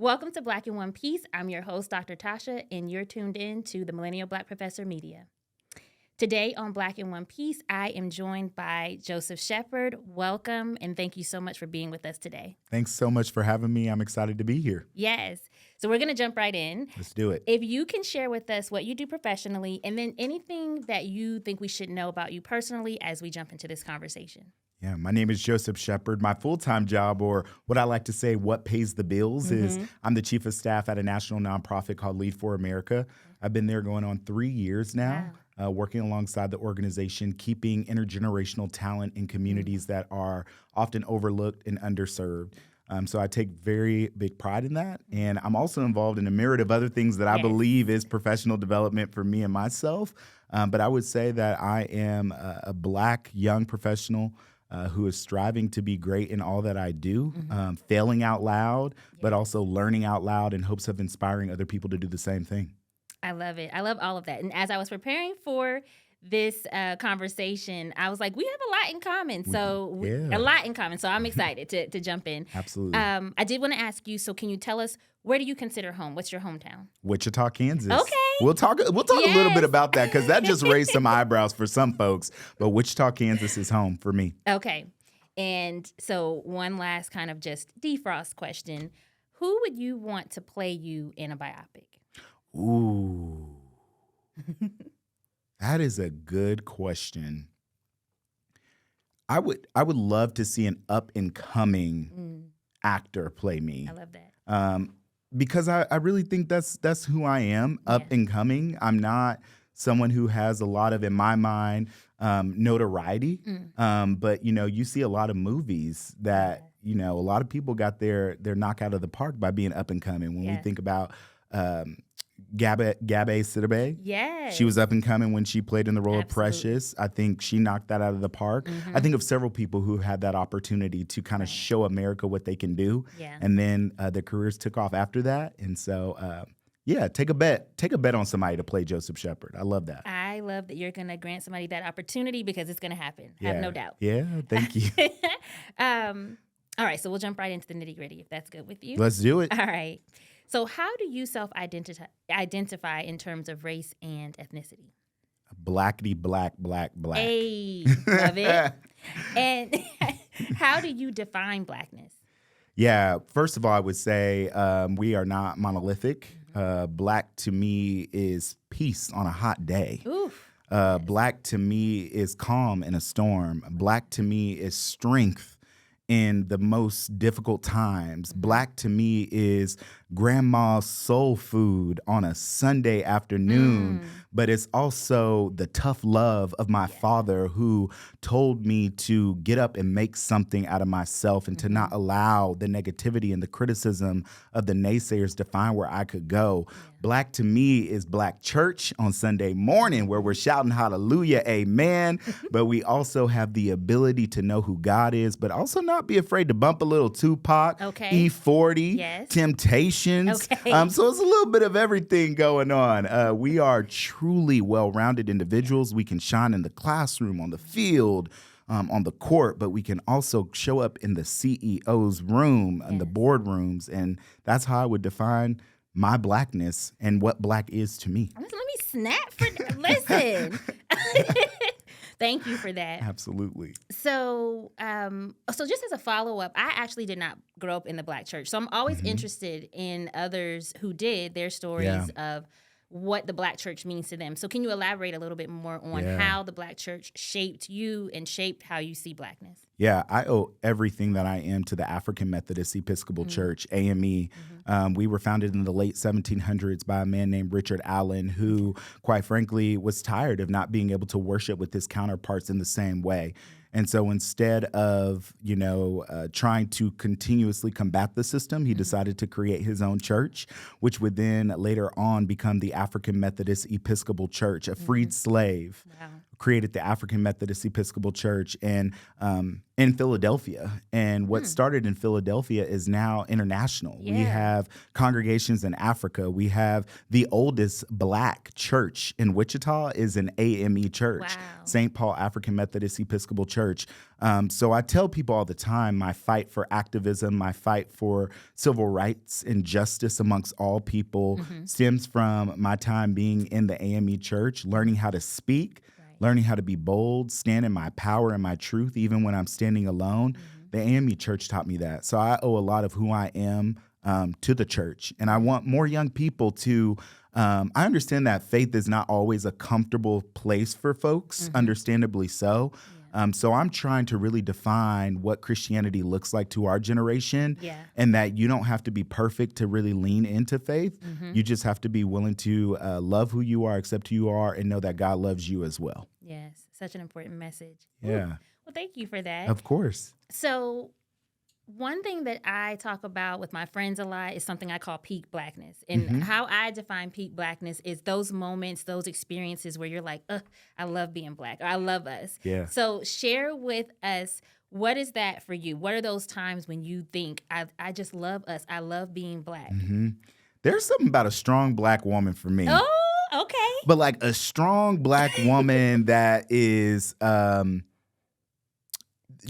Welcome to Black in One Piece. I'm your host, Dr. Tasha, and you're tuned in to the Millennial Black Professor Media. Today on Black in One Piece, I am joined by Joseph Shepard. Welcome, and thank you so much for being with us today. Thanks so much for having me. I'm excited to be here. Yes. So we're going to jump right in. Let's do it. If you can share with us what you do professionally, and then anything that you think we should know about you personally as we jump into this conversation. Yeah, my name is Joseph Shepard. My full-time job, or what I like to say, what pays the bills, is I'm the chief of staff at a national nonprofit called Lead for America. I've been there going on 3 years now. Wow. Working alongside the organization, keeping intergenerational talent in communities that are often overlooked and underserved. So I take very big pride in that. And I'm also involved in a myriad of other things that I believe is professional development for me and myself. But I would say that I am a Black young professional who is striving to be great in all that I do, failing out loud, but also learning out loud in hopes of inspiring other people to do the same thing. I love it. I love all of that. And as I was preparing for this conversation, I was like, we have a lot in common. A lot in common. So I'm excited to jump in. Absolutely. I did want to ask you, so can you tell us, where do you consider home? What's your hometown? Wichita, Kansas. Okay. We'll talk a little bit about that because that just raised some eyebrows for some folks. But Wichita, Kansas is home for me. Okay. And so one last kind of just defrost question. Who would you want to play you in a biopic? Ooh. That is a good question. I would love to see an up and coming actor play me. I love that. Because I really think that's who I am, up and coming. I'm not someone who has a lot of, in my mind, notoriety. But you see a lot of movies that a lot of people got their knock out of the park by being up and coming. When we think about Gabby Sidibe. Yes. She was up and coming when she played in the role of Precious. I think she knocked that out of the park. I think of several people who had that opportunity to kind of show America what they can do. Yeah. And then their careers took off after that. And so, take a bet. Take a bet on somebody to play Joseph Shepard. I love that. I love that you're going to grant somebody that opportunity because it's going to happen. I have no doubt. Yeah, thank you. All right, so we'll jump right into the nitty-gritty if that's good with you. Let's do it. All right. So how do you self-identify in terms of race and ethnicity? Blackity-Black-Black-Black. Hey, love it. And how do you define Blackness? Yeah, first of all, I would say we are not monolithic. Black to me is peace on a hot day. Oof. Black to me is calm in a storm. Black to me is strength in the most difficult times. Black to me is grandma's soul food on a Sunday afternoon, but it's also the tough love of my father who told me to get up and make something out of myself and to not allow the negativity and the criticism of the naysayers define where I could go. Black to me is Black church on Sunday morning where we're shouting hallelujah, amen, but we also have the ability to know who God is, but also not be afraid to bump a little Tupac, E40, Temptations. So it's a little bit of everything going on. We are truly well-rounded individuals. We can shine in the classroom, on the field, on the court, but we can also show up in the CEO's room and the boardrooms, and that's how I would define my Blackness and what Black is to me. Let me snap for listen. Thank you for that. Absolutely. So, just as a follow-up, I actually did not grow up in the Black church. So I'm always interested in others who did, their stories of what the Black church means to them. So can you elaborate a little bit more on how the Black church shaped you and shaped how you see Blackness? Yeah, I owe everything that I am to the African Methodist Episcopal Church, AME. We were founded in the late 1700s by a man named Richard Allen who, quite frankly, was tired of not being able to worship with his counterparts in the same way. And so instead of, trying to continuously combat the system, he decided to create his own church, which would then later on become the African Methodist Episcopal Church, a freed slave created the African Methodist Episcopal Church in Philadelphia. And what started in Philadelphia is now international. Yeah. We have congregations in Africa. We have the oldest Black church in Wichita is an AME Church, Wow. St. Paul African Methodist Episcopal Church. So I tell people all the time, my fight for activism, my fight for civil rights and justice amongst all people stems from my time being in the AME Church, learning how to speak, learning how to be bold, stand in my power and my truth, even when I'm standing alone. The AME Church taught me that. So I owe a lot of who I am to the church. And I want more young people to, I understand that faith is not always a comfortable place for folks, understandably so. So I'm trying to really define what Christianity looks like to our generation, and that you don't have to be perfect to really lean into faith. You just have to be willing to love who you are, accept who you are, and know that God loves you as well. Yes, such an important message. Yeah. Ooh. Well, thank you for that. Of course. So one thing that I talk about with my friends a lot is something I call peak Blackness. And how I define peak Blackness is those moments, those experiences where you're like, I love being Black, or I love us. Yeah. So share with us, what is that for you? What are those times when you think, I just love us, I love being Black? There's something about a strong Black woman for me. Oh, okay. But like a strong Black woman that is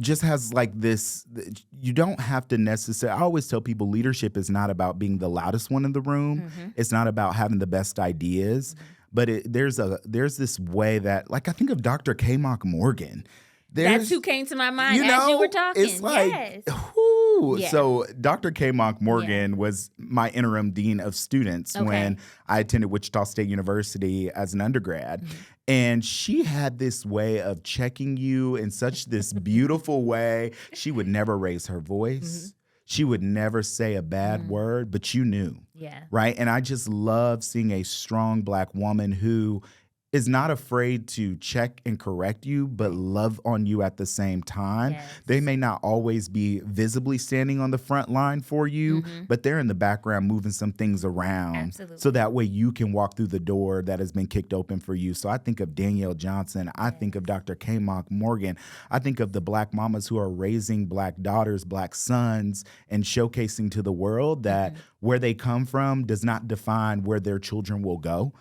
just has like this, you don't have to necessarily, I always tell people leadership is not about being the loudest one in the room. It's not about having the best ideas, but there's this way that, like, I think of Dr. K-Mock Morgan. That's who came to my mind as you were talking. It's like, yes. Yeah. So Dr. K-Mock Morgan was my interim dean of students when I attended Wichita State University as an undergrad. And she had this way of checking you in such this beautiful way. She would never raise her voice. She would never say a bad word, but you knew. Yeah. Right? And I just love seeing a strong Black woman who is not afraid to check and correct you, but love on you at the same time. Yes. They may not always be visibly standing on the front line for you, but they're in the background moving some things around. Absolutely. So that way you can walk through the door that has been kicked open for you. So I think of Danielle Johnson. I think of Dr. K-Mock Morgan. I think of the Black mamas who are raising Black daughters, Black sons, and showcasing to the world that where they come from does not define where their children will go.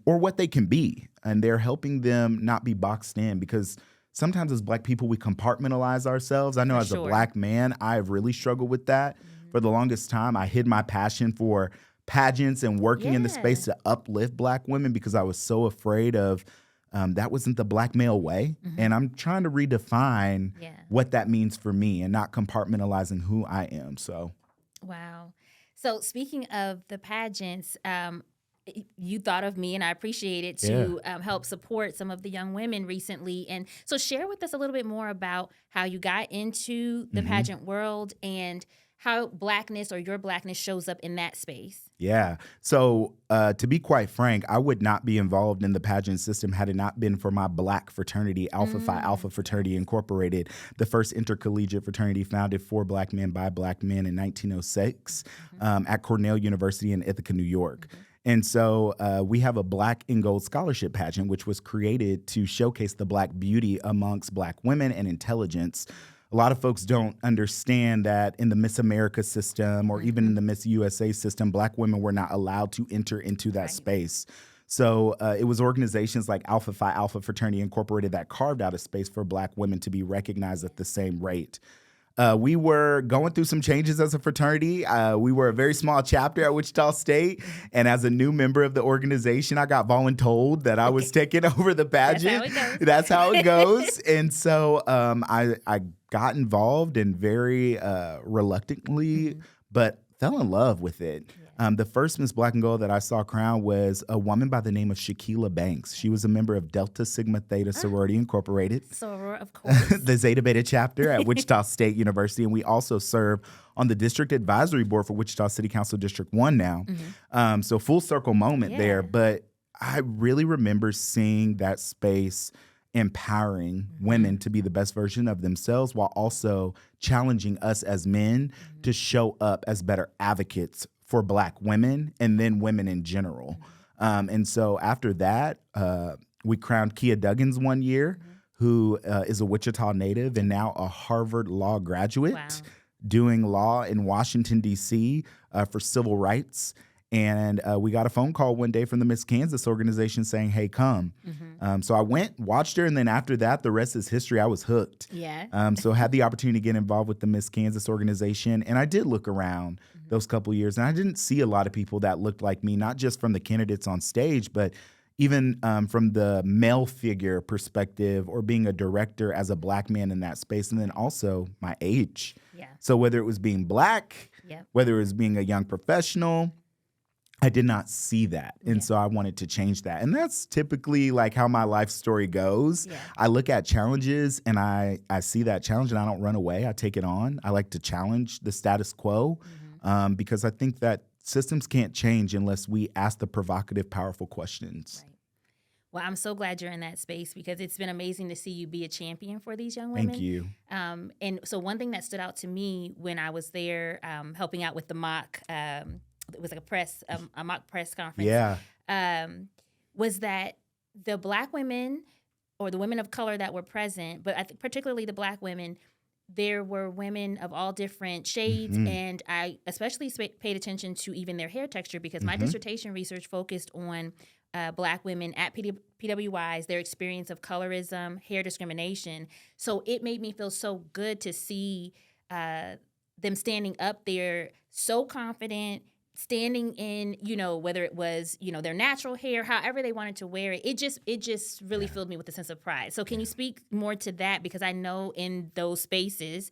Or what they can be, and they're helping them not be boxed in, because sometimes as Black people we compartmentalize ourselves. I know as a Black man, I've really struggled with that. For the longest time, I hid my passion for pageants and working in the space to uplift Black women because I was so afraid of that wasn't the Black male way. And I'm trying to redefine what that means for me and not compartmentalizing who I am. So, wow. So speaking of the pageants, you thought of me, and I appreciate it, to help support some of the young women recently. And so share with us a little bit more about how you got into the pageant world and how Blackness, or your Blackness, shows up in that space. Yeah. So to be quite frank, I would not be involved in the pageant system had it not been for my Black fraternity, Alpha Phi Alpha Fraternity Incorporated, the first intercollegiate fraternity founded for Black men by Black men in 1906 at Cornell University in Ithaca, New York. And so we have a Black and Gold Scholarship pageant, which was created to showcase the Black beauty amongst Black women and intelligence. A lot of folks don't understand that in the Miss America system, or even in the Miss USA system, Black women were not allowed to enter into that space. So it was organizations like Alpha Phi Alpha Fraternity Incorporated that carved out a space for Black women to be recognized at the same rate. We were going through some changes as a fraternity. We were a very small chapter at Wichita State. And as a new member of the organization, I got voluntold that I was taking over the pageant. That's how it goes. And so I got involved, and very reluctantly, but fell in love with it. The first Miss Black and Gold that I saw crowned was a woman by the name of Shaquila Banks. She was a member of Delta Sigma Theta Sorority Incorporated. Soror, of course. The Zeta Beta chapter at Wichita State University. And we also serve on the district advisory board for Wichita City Council District 1 now. So full circle moment there. But I really remember seeing that space empowering women to be the best version of themselves, while also challenging us as men to show up as better advocates for Black women and then women in general. And so after that, We crowned Kia Duggins one year, who is a Wichita native and now a Harvard Law graduate. Wow. Doing law in Washington, D.C. For civil rights. And we got a phone call one day from the Miss Kansas organization saying, hey, come. So I went, watched her, and then after that, the rest is history. I was hooked. Yeah. So I had the opportunity to get involved with the Miss Kansas organization. And I did look around those couple years, and I didn't see a lot of people that looked like me, not just from the candidates on stage, but even from the male figure perspective or being a director as a Black man in that space, and then also my age. Yeah. So whether it was being Black, Yep. whether it was being a young professional, I did not see that. And so I wanted to change that. And that's typically like how my life story goes. Yeah. I look at challenges and I see that challenge and I don't run away. I take it on. I like to challenge the status quo because I think that systems can't change unless we ask the provocative, powerful questions. Right. Well, I'm so glad you're in that space because it's been amazing to see you be a champion for these young women. Thank you. And so one thing that stood out to me when I was there helping out with the mock, it was like a mock press conference. Yeah. Was that the Black women or the women of color that were present, but I think particularly the Black women, there were women of all different shades, and I especially paid attention to even their hair texture because my dissertation research focused on Black women at PWIs, their experience of colorism, hair discrimination. So it made me feel so good to see them standing up there so confident, standing in, whether it was, their natural hair, however they wanted to wear it. It just really filled me with a sense of pride. So can you speak more to that? Because I know in those spaces,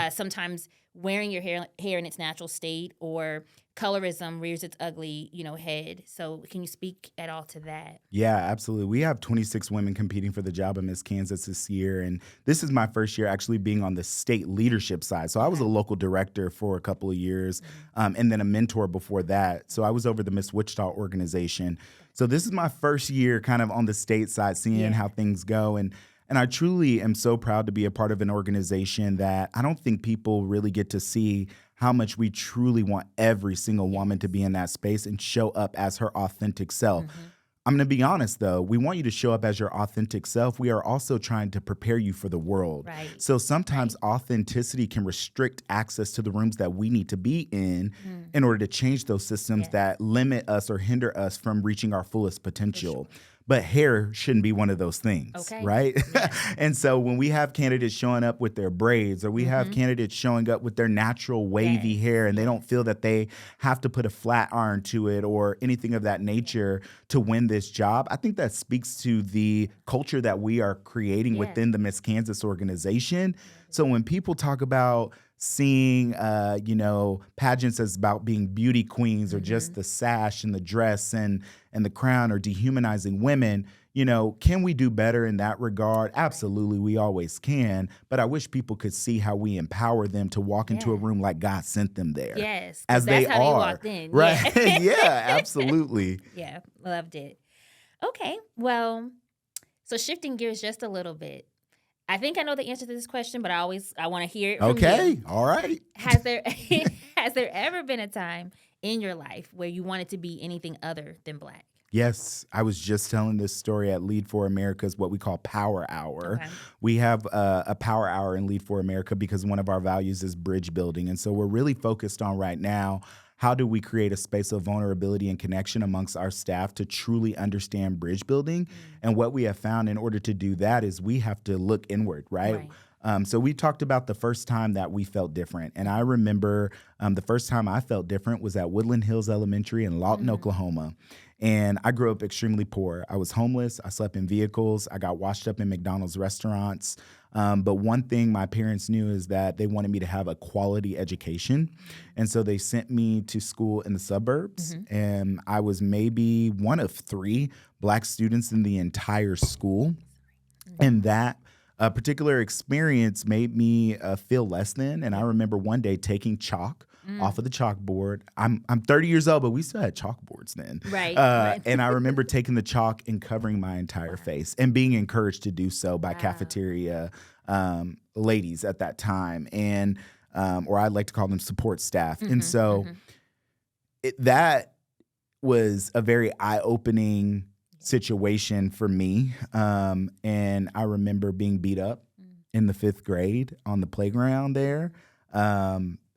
sometimes wearing your hair in its natural state or colorism rears its ugly, head. So can you speak at all to that? Yeah, absolutely. We have 26 women competing for the job of Miss Kansas this year. And this is my first year actually being on the state leadership side. So I was a local director for a couple of years and then a mentor before that. So I was over the Miss Wichita organization. So this is my first year kind of on the state side, seeing how things go. And I truly am so proud to be a part of an organization that I don't think people really get to see how much we truly want every single woman to be in that space and show up as her authentic self. I'm going to be honest, though. We want you to show up as your authentic self. We are also trying to prepare you for the world. Right. So sometimes authenticity can restrict access to the rooms that we need to be in order to change those systems that limit us or hinder us from reaching our fullest potential. But hair shouldn't be one of those things, right? Yeah. And so when we have candidates showing up with their braids or we have candidates showing up with their natural wavy hair and they don't feel that they have to put a flat iron to it or anything of that nature to win this job, I think that speaks to the culture that we are creating within the Miss Kansas organization. So when people talk about seeing, pageants as about being beauty queens or just the sash and the dress and the crown or dehumanizing women, can we do better in that regard? Absolutely, we always can. But I wish people could see how we empower them to walk into a room like God sent them there. Yes, as that's they how are. they walked in. Right? Yeah, absolutely. Yeah, loved it. Okay, well, so shifting gears just a little bit. I think I know the answer to this question, but I want to hear it from you. All right. Has there ever been a time in your life where you wanted to be anything other than Black? Yes, I was just telling this story at Lead for America's what we call Power Hour. Okay. We have a Power Hour in Lead for America because one of our values is bridge building. And so we're really focused on right now, how do we create a space of vulnerability and connection amongst our staff to truly understand bridge building? And what we have found in order to do that is we have to look inward, right? So we talked about the first time that we felt different. And I remember the first time I felt different was at Woodland Hills Elementary in Lawton, Oklahoma. And I grew up extremely poor. I was homeless. I slept in vehicles. I got washed up in McDonald's restaurants. But one thing my parents knew is that they wanted me to have a quality education. And so they sent me to school in the suburbs. And I was maybe one of 3 Black students in the entire school. And that particular experience made me feel less than. And I remember one day taking chalk off of the chalkboard. I'm 30 years old, but we still had chalkboards then. Right. And I remember taking the chalk and covering my entire face and being encouraged to do so by cafeteria ladies at that time. And or I'd like to call them support staff. And so that was a very eye-opening situation for me. And I remember being beat up in the 5th grade on the playground there.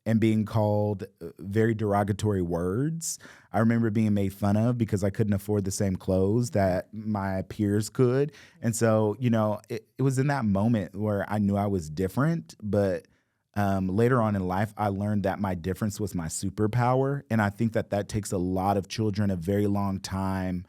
And being called very derogatory words. I remember being made fun of because I couldn't afford the same clothes that my peers could. And so, it was in that moment where I knew I was different. But later on in life, I learned that my difference was my superpower. And I think that takes a lot of children a very long time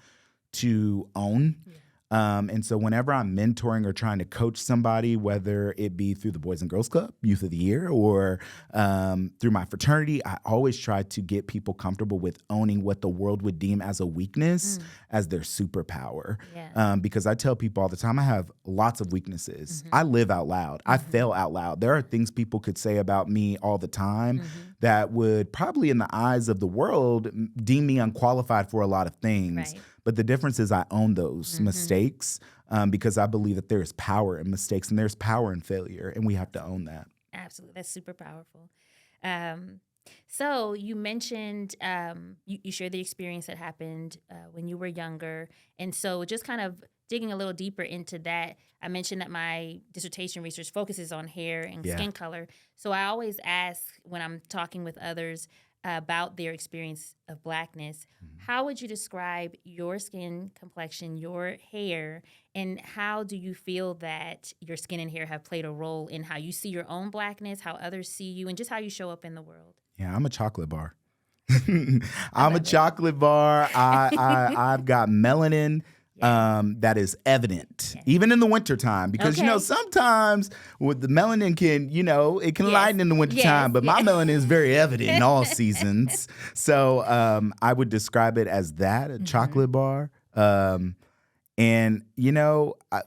to own. Yeah. And so whenever I'm mentoring or trying to coach somebody, whether it be through the Boys and Girls Club, Youth of the Year, or through my fraternity, I always try to get people comfortable with owning what the world would deem as a weakness as their superpower. Yeah. Because I tell people all the time, I have lots of weaknesses. I live out loud. I fail out loud. There are things people could say about me all the time that would probably in the eyes of the world deem me unqualified for a lot of things. Right. But the difference is I own those mistakes because I believe that there's power in mistakes and there's power in failure, and we have to own that. Absolutely. That's super powerful. So you mentioned you shared the experience that happened when you were younger. And so just kind of digging a little deeper into that, I mentioned that my dissertation research focuses on hair and skin color. So I always ask when I'm talking with others about their experience of Blackness, how would you describe your skin complexion, your hair, and how do you feel that your skin and hair have played a role in how you see your own Blackness, how others see you, and just how you show up in the world? Yeah, I'm a chocolate bar. I'm a chocolate bar. I've got melanin. That is evident, even in the wintertime, because, sometimes with the melanin can, it can lighten in the wintertime, but my melanin is very evident in all seasons. So I would describe it as that, a chocolate bar. And,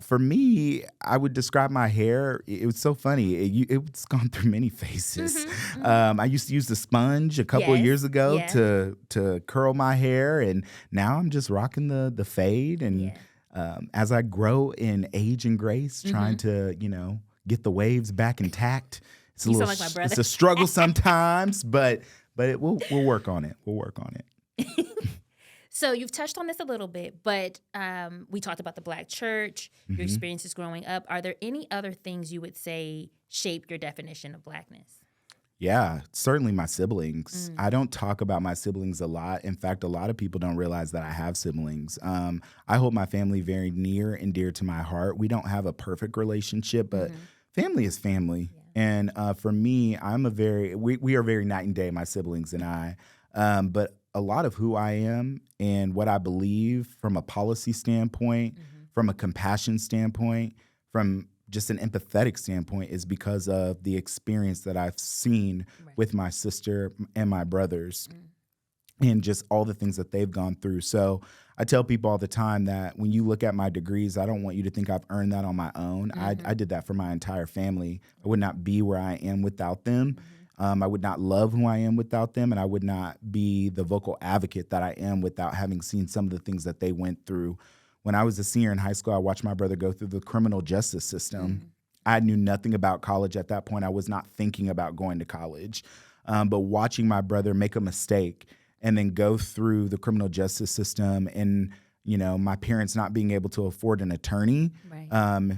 for me, I would describe my hair. It was so funny. It's gone through many phases. I used to use the sponge a couple of years ago to curl my hair. And now I'm just rocking the fade. And as I grow in age and grace, trying to, get the waves back intact. It's a like my brother. It's a struggle sometimes, but we'll work on it. We'll work on it. So you've touched on this a little bit, but we talked about the Black church, your experiences growing up. Are there any other things you would say shape your definition of Blackness? Yeah, certainly my siblings. I don't talk about my siblings a lot. In fact, a lot of people don't realize that I have siblings. I hold my family very near and dear to my heart. We don't have a perfect relationship, but family is family. Yeah. And for me, we are very night and day, my siblings and I. But a lot of who I am and what I believe from a policy standpoint, from a compassion standpoint, from just an empathetic standpoint is because of the experience that I've seen with my sister and my brothers and just all the things that they've gone through. So I tell people all the time that when you look at my degrees, I don't want you to think I've earned that on my own. I did that for my entire family. I would not be where I am without them. I would not love who I am without them, and I would not be the vocal advocate that I am without having seen some of the things that they went through. When I was a senior in high school, I watched my brother go through the criminal justice system. I knew nothing about college at that point. I was not thinking about going to college. But watching my brother make a mistake and then go through the criminal justice system and, my parents not being able to afford an attorney.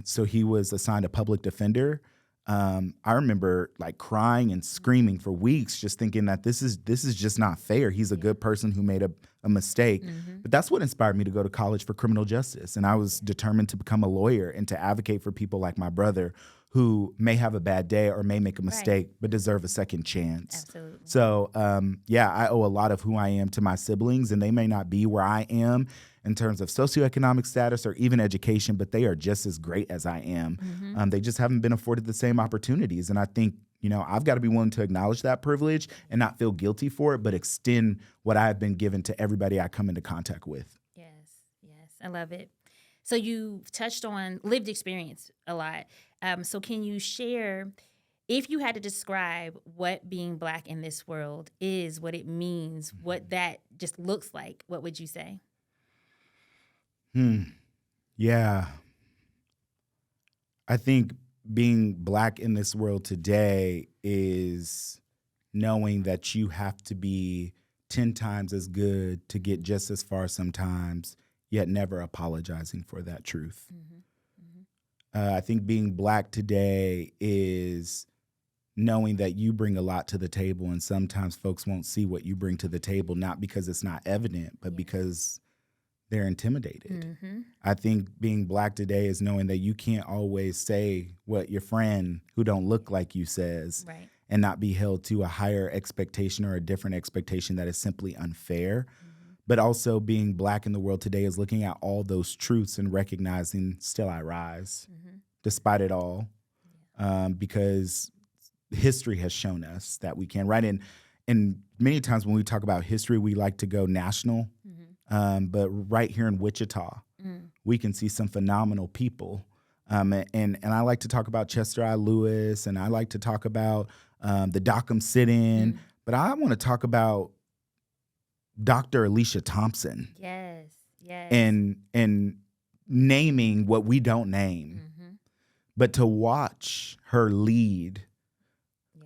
So he was assigned a public defender. I remember crying and screaming for weeks, just thinking that this is just not fair. He's a good person who made a mistake. But that's what inspired me to go to college for criminal justice. And I was determined to become a lawyer and to advocate for people like my brother who may have a bad day or may make a mistake, but deserve a second chance. Absolutely. So, I owe a lot of who I am to my siblings, and they may not be where I am in terms of socioeconomic status or even education, but they are just as great as I am. They just haven't been afforded the same opportunities. And I think, I've got to be willing to acknowledge that privilege and not feel guilty for it, but extend what I have been given to everybody I come into contact with. Yes. I love it. So you've touched on lived experience a lot. So can you share, if you had to describe what being Black in this world is, what it means, what that just looks like, what would you say? Yeah. I think being Black in this world today is knowing that you have to be 10 times as good to get just as far sometimes. yet never apologizing for that truth. Mm-hmm. Mm-hmm. I think being Black today is knowing that you bring a lot to the table, and sometimes folks won't see what you bring to the table, not because it's not evident, but because they're intimidated. Mm-hmm. I think being Black today is knowing that you can't always say what your friend who don't look like you says, Right. and not be held to a higher expectation or a different expectation that is simply unfair. Mm-hmm. But also being Black in the world today is looking at all those truths and recognizing still I rise, Mm-hmm. despite it all, because history has shown us that we can, right? And many times when we talk about history, we like to go national. Mm-hmm. But right here in Wichita, we can see some phenomenal people. And I like to talk about Chester I. Lewis, and I like to talk about the Dockham sit-in. But I want to talk about Dr. Alicia Thompson. Yes, yes. And naming what we don't name. Mm-hmm. But to watch her lead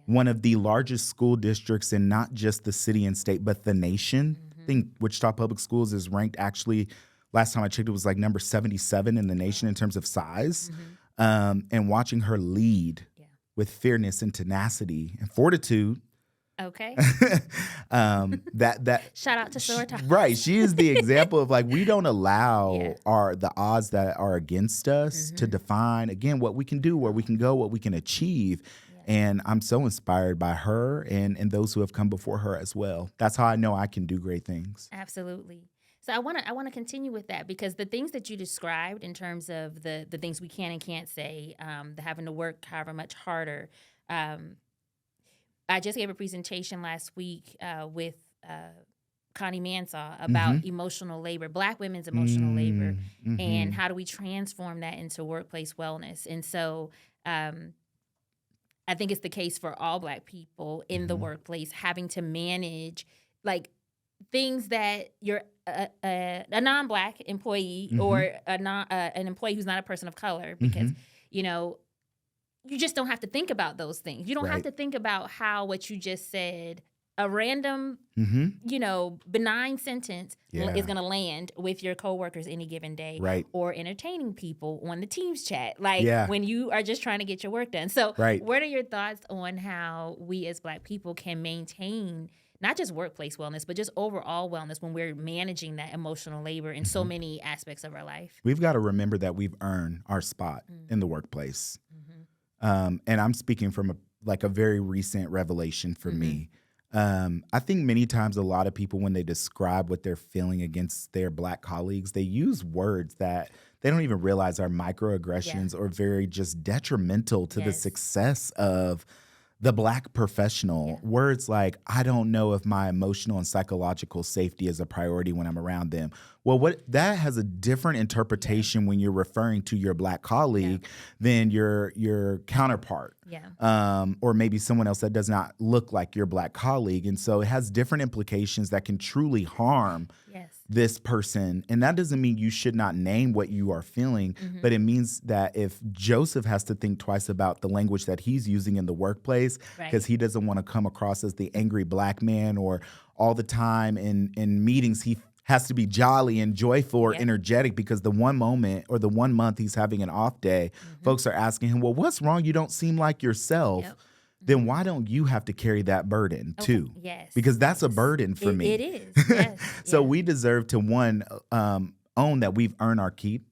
one of the largest school districts in not just the city and state, but the nation. Mm-hmm. I think Wichita Public Schools is ranked, actually, last time I checked, it was like number 77 in the nation in terms of size. Mm-hmm. And watching her lead with fairness and tenacity and fortitude. Okay. that shout out to Sorta. Right. She is the example of, like, we don't allow the odds that are against us to define, again, what we can do, where we can go, what we can achieve. And I'm so inspired by her and those who have come before her as well. That's how I know I can do great things. Absolutely. So I want to continue with that, because the things that you described in terms of the things we can and can't say, the having to work however much harder. I just gave a presentation last week with Connie Mansaw about emotional labor, Black women's emotional labor, and how do we transform that into workplace wellness. And so I think it's the case for all Black people in the workplace, having to manage like things that you're a non-Black employee or an employee who's not a person of color, because you know, you just don't have to think about those things. You don't have to think about how what you just said, a random, you know, benign sentence is going to land with your coworkers any given day, or entertaining people on the Teams chat, like when you are just trying to get your work done. So what are your thoughts on how we as Black people can maintain not just workplace wellness, but just overall wellness when we're managing that emotional labor in so many aspects of our life? We've got to remember that we've earned our spot in the workplace. And I'm speaking from a very recent revelation for me. I think many times a lot of people, when they describe what they're feeling against their Black colleagues, they use words that they don't even realize are microaggressions or very just detrimental to the success of the Black professional. Words like, I don't know if my emotional and psychological safety is a priority when I'm around them. Well, that has a different interpretation when you're referring to your Black colleague than your counterpart. Or maybe someone else that does not look like your Black colleague. And so it has different implications that can truly harm this person. And that doesn't mean you should not name what you are feeling, but it means that if Joseph has to think twice about the language that he's using in the workplace, because he doesn't want to come across as the angry Black man, or all the time in meetings he has to be jolly and joyful or energetic, because the one moment or the 1 month he's having an off day, folks are asking him, well, what's wrong? You don't seem like yourself. Then why don't you have to carry that burden too? Because that's a burden for me. It is. So we deserve to, one, own that we've earned our keep,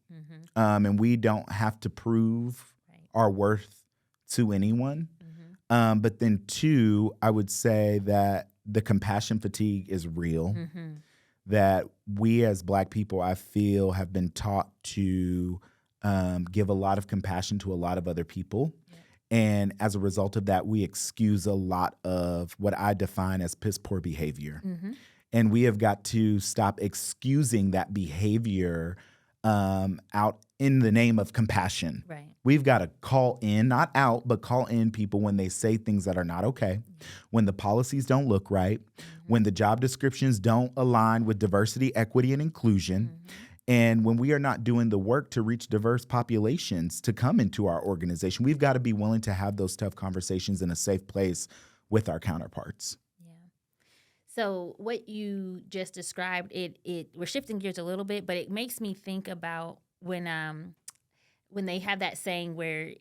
and we don't have to prove our worth to anyone. But then two, I would say that the compassion fatigue is real. That we as Black people, I feel, have been taught to give a lot of compassion to a lot of other people. And as a result of that, we excuse a lot of what I define as piss poor behavior. And we have got to stop excusing that behavior out in the name of compassion. We've got to call in, not out, but call in people when they say things that are not okay, when the policies don't look right, when the job descriptions don't align with diversity, equity, and inclusion, and when we are not doing the work to reach diverse populations to come into our organization. We've got to be willing to have those tough conversations in a safe place with our counterparts. So what you just described, we're shifting gears a little bit, but it makes me think about when they have that saying where,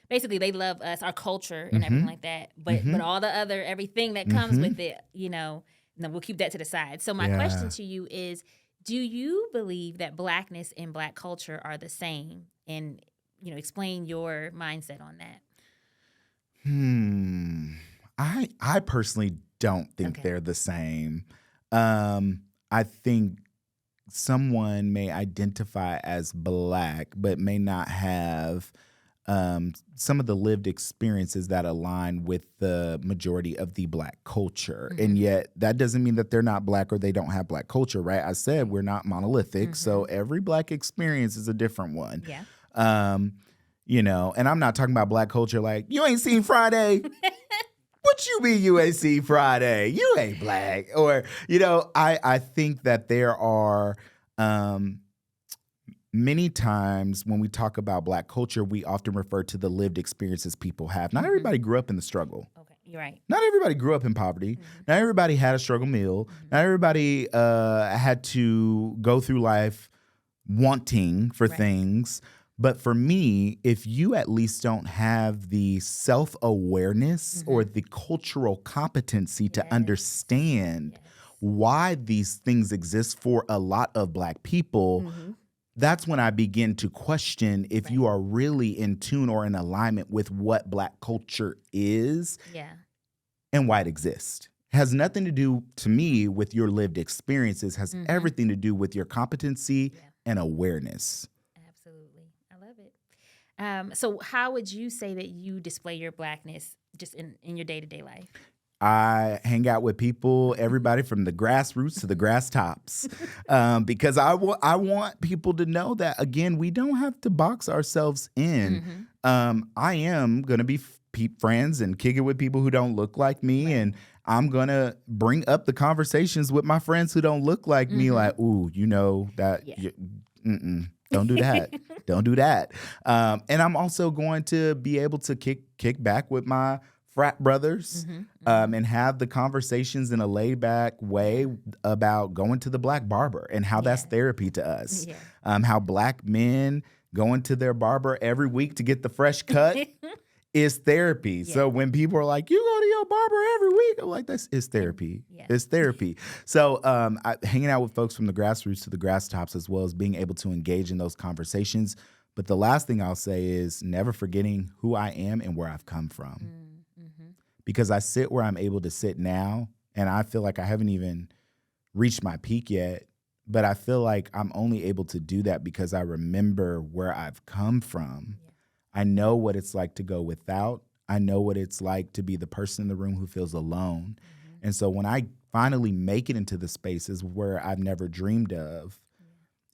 basically they love us, our culture and everything like that, but all the other everything that comes with it, no, we'll keep that to the side. So my question to you is, do you believe that Blackness and Black culture are the same? And, explain your mindset on that. I personally don't think they're the same. I think someone may identify as Black, but may not have some of the lived experiences that align with the majority of the Black culture. And yet that doesn't mean that they're not Black or they don't have Black culture, right? I said we're not monolithic. So every Black experience is a different one. Yeah. And I'm not talking about Black culture like, you ain't seen Friday. What you mean you ain't seen Friday? You ain't Black. Or, I think that there are many times when we talk about Black culture, we often refer to the lived experiences people have. Not everybody grew up in the struggle. Okay, you're right. Not everybody grew up in poverty. Not everybody had a struggle meal. Not everybody had to go through life wanting for things. But for me, if you at least don't have the self-awareness or the cultural competency to understand why these things exist for a lot of Black people, that's when I begin to question if you are really in tune or in alignment with what Black culture is and why it exists. It has nothing to do, to me, with your lived experiences. It has everything to do with your competency and awareness. So how would you say that you display your Blackness just in your day-to-day life? I hang out with people, everybody from the grassroots to the grass tops, because I want people to know that, again, we don't have to box ourselves in. I am going to be friends and kick it with people who don't look like me, and I'm going to bring up the conversations with my friends who don't look like me, like, ooh, that, don't do that. Don't do that. And I'm also going to be able to kick back with my frat brothers and have the conversations in a laid back way about going to the Black barber and how that's therapy to us. How Black men going to their barber every week to get the fresh cut is therapy. So when people are like, you go to your barber every week, I'm like, it's therapy. It's therapy. So hanging out with folks from the grassroots to the grass tops, as well as being able to engage in those conversations. But the last thing I'll say is never forgetting who I am and where I've come from. Because I sit where I'm able to sit now, and I feel like I haven't even reached my peak yet, but I feel like I'm only able to do that because I remember where I've come from. I know what it's like to go without. I know what it's like to be the person in the room who feels alone. And so when I finally make it into the spaces where I've never dreamed of,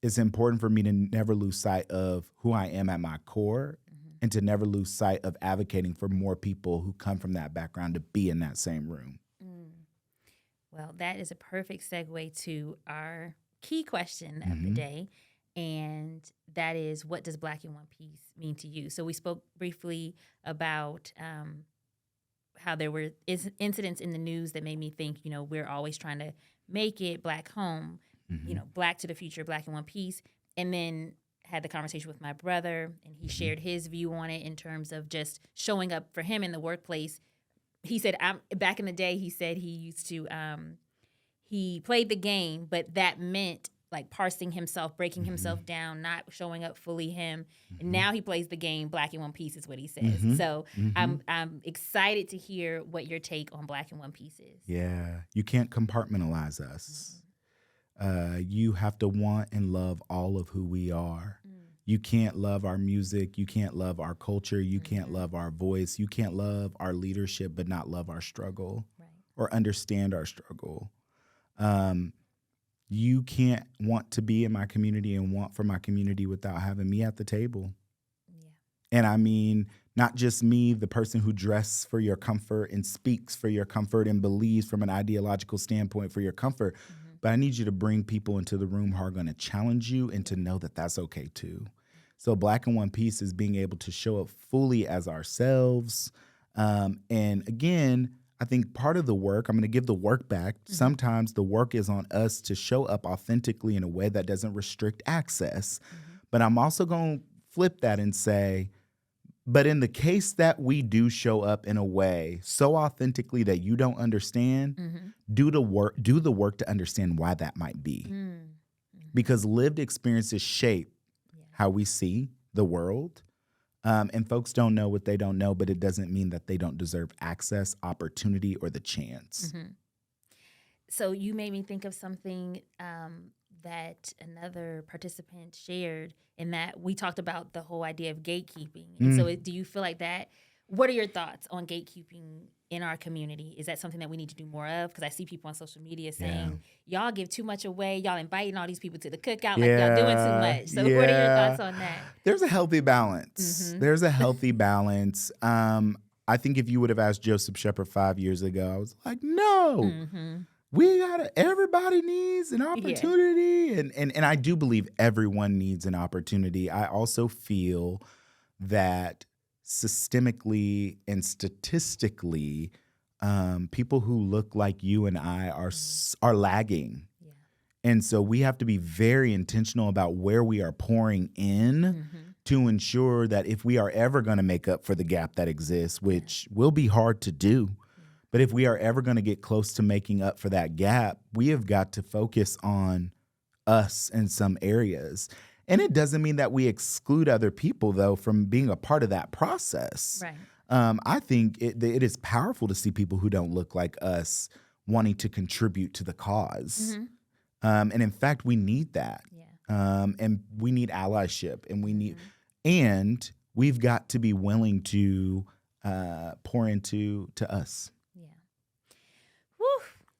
it's important for me to never lose sight of who I am at my core and to never lose sight of advocating for more people who come from that background to be in that same room. Well, that is a perfect segue to our key question of the day. And that is, what does Black in One Piece mean to you? So we spoke briefly about how there were incidents in the news that made me think, we're always trying to make it Black home, Black to the future, Black in One Piece. And then had the conversation with my brother, and he shared his view on it in terms of just showing up for him in the workplace. He said, back in the day, he said he used to, he played the game, but that meant like parsing himself, breaking himself down, not showing up fully him. And now he plays the game Black in One Piece is what he says. So I'm excited to hear what your take on Black in One Piece is. Yeah, you can't compartmentalize us. You have to want and love all of who we are. You can't love our music. You can't love our culture. You can't love our voice. You can't love our leadership, but not love our struggle or understand our struggle. You can't want to be in my community and want for my community without having me at the table. And I mean, not just me, the person who dresses for your comfort and speaks for your comfort and believes from an ideological standpoint for your comfort. But I need you to bring people into the room who are going to challenge you and to know that that's okay too. So Black in One Piece is being able to show up fully as ourselves. And again, I think part of the work, I'm going to give the work back. Sometimes the work is on us to show up authentically in a way that doesn't restrict access. But I'm also going to flip that and say, but in the case that we do show up in a way so authentically that you don't understand, do the work to understand why that might be. Because lived experiences shape how we see the world. And folks don't know what they don't know, but it doesn't mean that they don't deserve access, opportunity, or the chance. So you made me think of something that another participant shared, in that we talked about the whole idea of gatekeeping. And so do you feel like that? What are your thoughts on gatekeeping in our community? Is that something that we need to do more of? Because I see people on social media saying, y'all give too much away. Y'all inviting all these people to the cookout like y'all doing too much. So what are your thoughts on that? There's a healthy balance. There's a healthy balance. I think if you would have asked Joseph Shepard 5 years ago, I was like, no. Everybody needs an opportunity. And I do believe everyone needs an opportunity. I also feel that systemically and statistically, people who look like you and I are lagging. And so we have to be very intentional about where we are pouring in to ensure that if we are ever going to make up for the gap that exists, which will be hard to do, but if we are ever going to get close to making up for that gap, we have got to focus on us in some areas. And it doesn't mean that we exclude other people, though, from being a part of that process. I think it is powerful to see people who don't look like us wanting to contribute to the cause. And in fact, we need that. And we need allyship, and we've got to be willing to pour into us.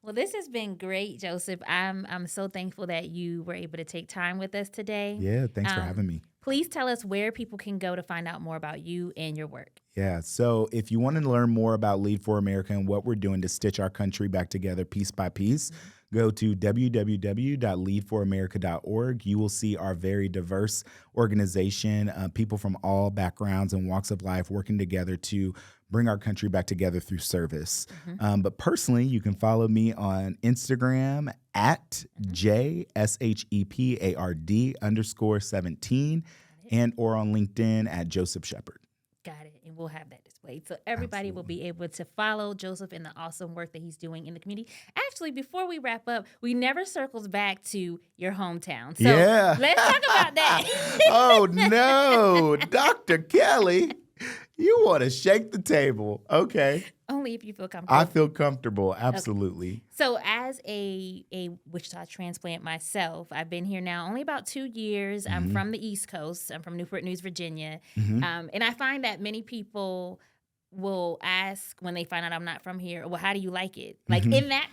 Well, this has been great, Joseph. I'm so thankful that you were able to take time with us today. Yeah, thanks for having me. Please tell us where people can go to find out more about you and your work. Yeah, so if you want to learn more about Lead for America and what we're doing to stitch our country back together piece by piece, go to www.leadforamerica.org. You will see our very diverse organization, people from all backgrounds and walks of life working together to bring our country back together through service. But personally, you can follow me on Instagram at JSHEPARD_17 and or on LinkedIn at Joseph Shepard. Got it. And we'll have that displayed. So everybody will be able to follow Joseph and the awesome work that he's doing in the community. Actually, before we wrap up, we never circles back to your hometown. So let's talk about that. Oh, no. Dr. Kelly. You want to shake the table. Okay. Only if you feel comfortable. I feel comfortable. Absolutely. Okay. So as a Wichita transplant myself, I've been here now only about 2 years. I'm from the East Coast. I'm from Newport News, Virginia. And I find that many people will ask when they find out I'm not from here, well, how do you like it? Like in that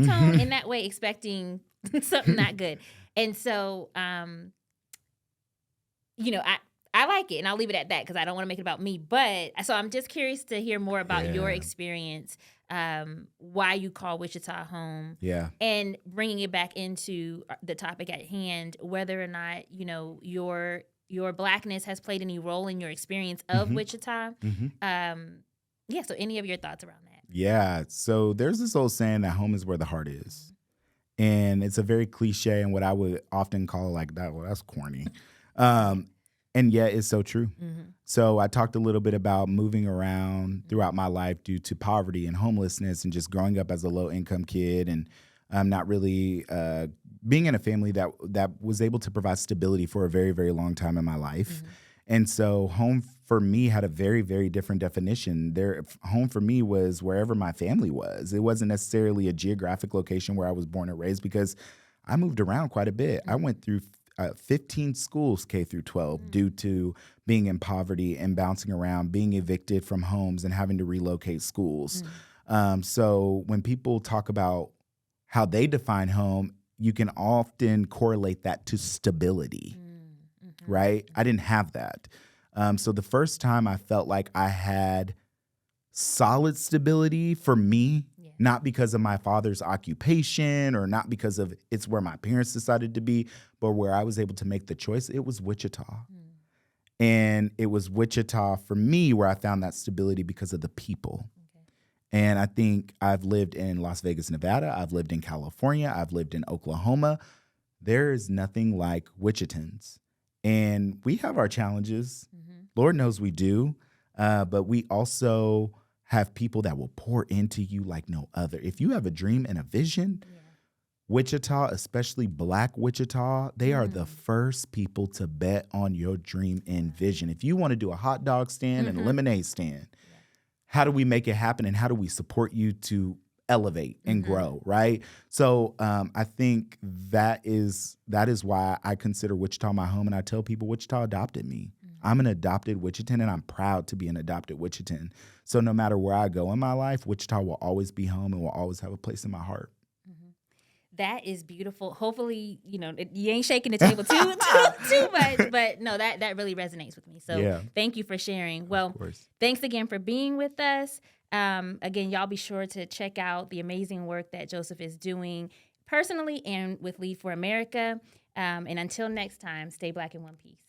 tone, in that way, expecting something not good. And so, I like it, and I'll leave it at that because I don't want to make it about me. But so I'm just curious to hear more about your experience, why you call Wichita home, and bringing it back into the topic at hand, whether or not your Blackness has played any role in your experience of Wichita. So any of your thoughts around that? Yeah. So there's this old saying that home is where the heart is, and it's a very cliche and what I would often call like that. Well, that's corny. And yet it's so true. So I talked a little bit about moving around throughout my life due to poverty and homelessness and just growing up as a low-income kid and not really being in a family that was able to provide stability for a very, very long time in my life. And so home for me had a very, very different definition. Home for me was wherever my family was. It wasn't necessarily a geographic location where I was born and raised because I moved around quite a bit. I went through 15 schools K through 12 due to being in poverty and bouncing around, being evicted from homes and having to relocate schools. So when people talk about how they define home, you can often correlate that to stability, right? I didn't have that. So the first time I felt like I had solid stability for me, not because of my father's occupation or not because of it's where my parents decided to be, but where I was able to make the choice, it was Wichita. And it was Wichita for me where I found that stability because of the people. And I think I've lived in Las Vegas, Nevada. I've lived in California. I've lived in Oklahoma. There is nothing like Wichitans. And we have our challenges. Lord knows we do. But we also have people that will pour into you like no other. If you have a dream and a vision, Wichita, especially Black Wichita, they are the first people to bet on your dream and vision. If you want to do a hot dog stand and a lemonade stand, how do we make it happen, and how do we support you to elevate and grow, right? So I think that is why I consider Wichita my home, and I tell people Wichita adopted me. I'm an adopted Wichitan, and I'm proud to be an adopted Wichitan. So no matter where I go in my life, Wichita will always be home and will always have a place in my heart. That is beautiful. Hopefully, you ain't shaking the table too much, but no, that really resonates with me. So thank you for sharing. Well, thanks again for being with us. Again, y'all be sure to check out the amazing work that Joseph is doing personally and with Lead for America. And until next time, stay Black in one piece.